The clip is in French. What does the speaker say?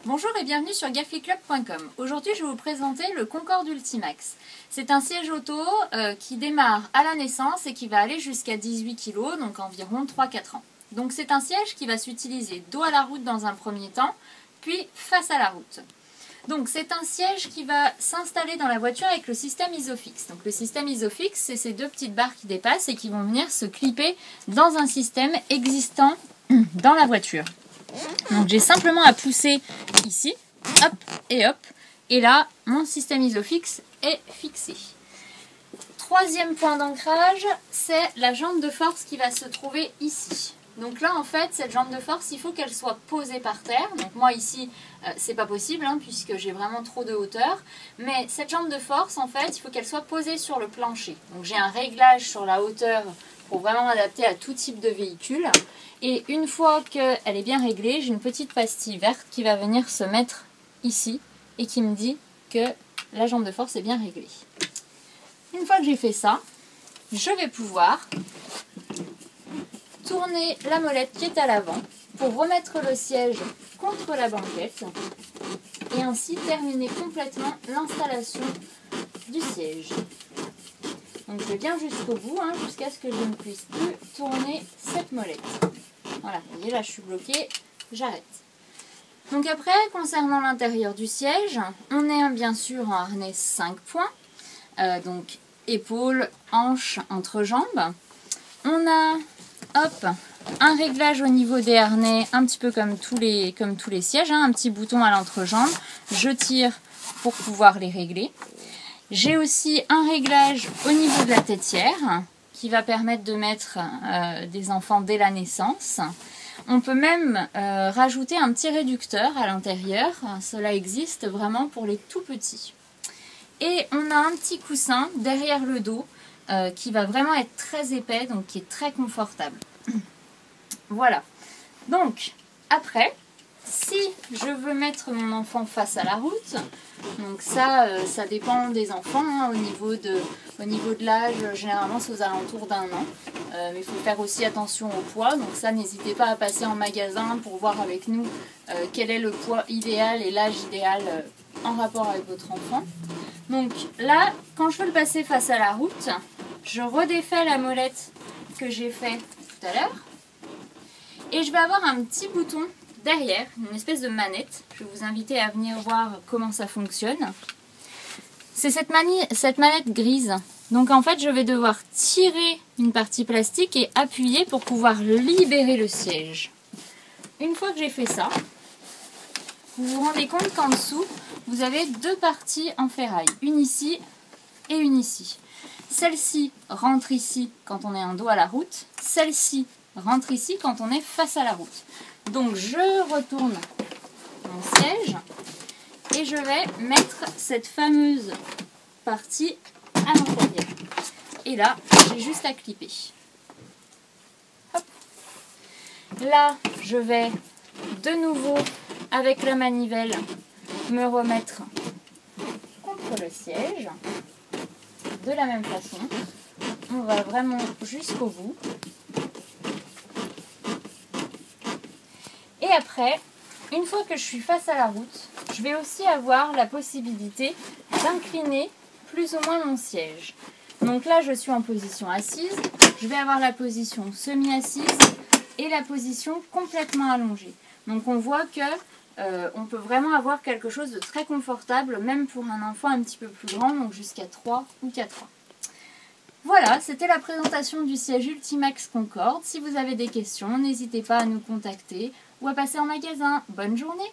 Bonjour et bienvenue sur gaffyclub.com. Aujourd'hui, je vais vous présenter le Concorde Ultimax. C'est un siège auto qui démarre à la naissance et qui va aller jusqu'à 18 kg, donc environ 3-4 ans. Donc c'est un siège qui va s'utiliser dos à la route dans un premier temps, puis face à la route. Donc c'est un siège qui va s'installer dans la voiture avec le système Isofix. Donc le système Isofix, c'est ces deux petites barres qui dépassent et qui vont venir se clipper dans un système existant dans la voiture. Donc j'ai simplement à pousser ici, hop et hop, et là mon système Isofix est fixé. Troisième point d'ancrage, c'est la jambe de force qui va se trouver ici. Donc là en fait cette jambe de force il faut qu'elle soit posée par terre. Donc moi ici c'est pas possible puisque j'ai vraiment trop de hauteur. Mais cette jambe de force en fait il faut qu'elle soit posée sur le plancher. Donc j'ai un réglage sur la hauteur pour vraiment m'adapter à tout type de véhicule. Et une fois qu'elle est bien réglée, j'ai une petite pastille verte qui va venir se mettre ici et qui me dit que la jambe de force est bien réglée. Une fois que j'ai fait ça, je vais pouvoir tourner la molette qui est à l'avant pour remettre le siège contre la banquette et ainsi terminer complètement l'installation du siège. Donc je viens jusqu'au bout, jusqu'à ce que je ne puisse plus tourner cette molette. Voilà, vous voyez là je suis bloquée, j'arrête. Donc après, concernant l'intérieur du siège, on est bien sûr en harnais 5 points, donc épaules, hanches, entrejambes. On a un réglage au niveau des harnais, un petit peu comme tous les sièges, un petit bouton à l'entrejambe. Je tire pour pouvoir les régler. J'ai aussi un réglage au niveau de la tétière qui va permettre de mettre des enfants dès la naissance. On peut même rajouter un petit réducteur à l'intérieur. Cela existe vraiment pour les tout petits. Et on a un petit coussin derrière le dos qui va vraiment être très épais, donc qui est très confortable. Voilà. Donc, après, si je veux mettre mon enfant face à la route, donc ça dépend des enfants, au niveau de l'âge, généralement c'est aux alentours d'1 an. Mais il faut faire aussi attention au poids, donc ça n'hésitez pas à passer en magasin pour voir avec nous quel est le poids idéal et l'âge idéal en rapport avec votre enfant. Donc là, quand je veux le passer face à la route, je redéfais la molette que j'ai fait tout à l'heure et je vais avoir un petit bouton derrière, une espèce de manette. Je vais vous inviter à venir voir comment ça fonctionne. C'est cette manette grise. Donc en fait, je vais devoir tirer une partie plastique et appuyer pour pouvoir libérer le siège. Une fois que j'ai fait ça, vous vous rendez compte qu'en dessous, vous avez deux parties en ferraille. Une ici et une ici. Celle-ci rentre ici quand on est en dos à la route. Celle-ci rentre ici quand on est face à la route. Donc je retourne mon siège et je vais mettre cette fameuse partie à l'intérieur. Et là, j'ai juste à clipper. Hop. Là, je vais de nouveau, avec la manivelle, me remettre contre le siège. De la même façon, on va vraiment jusqu'au bout. Et après, une fois que je suis face à la route, je vais aussi avoir la possibilité d'incliner plus ou moins mon siège. Donc là, je suis en position assise, je vais avoir la position semi-assise et la position complètement allongée. Donc on voit que on peut vraiment avoir quelque chose de très confortable, même pour un enfant un petit peu plus grand, donc jusqu'à 3 ou 4 ans. Voilà, c'était la présentation du siège Ultimax Concorde. Si vous avez des questions, n'hésitez pas à nous contacter ou à passer en magasin. Bonne journée!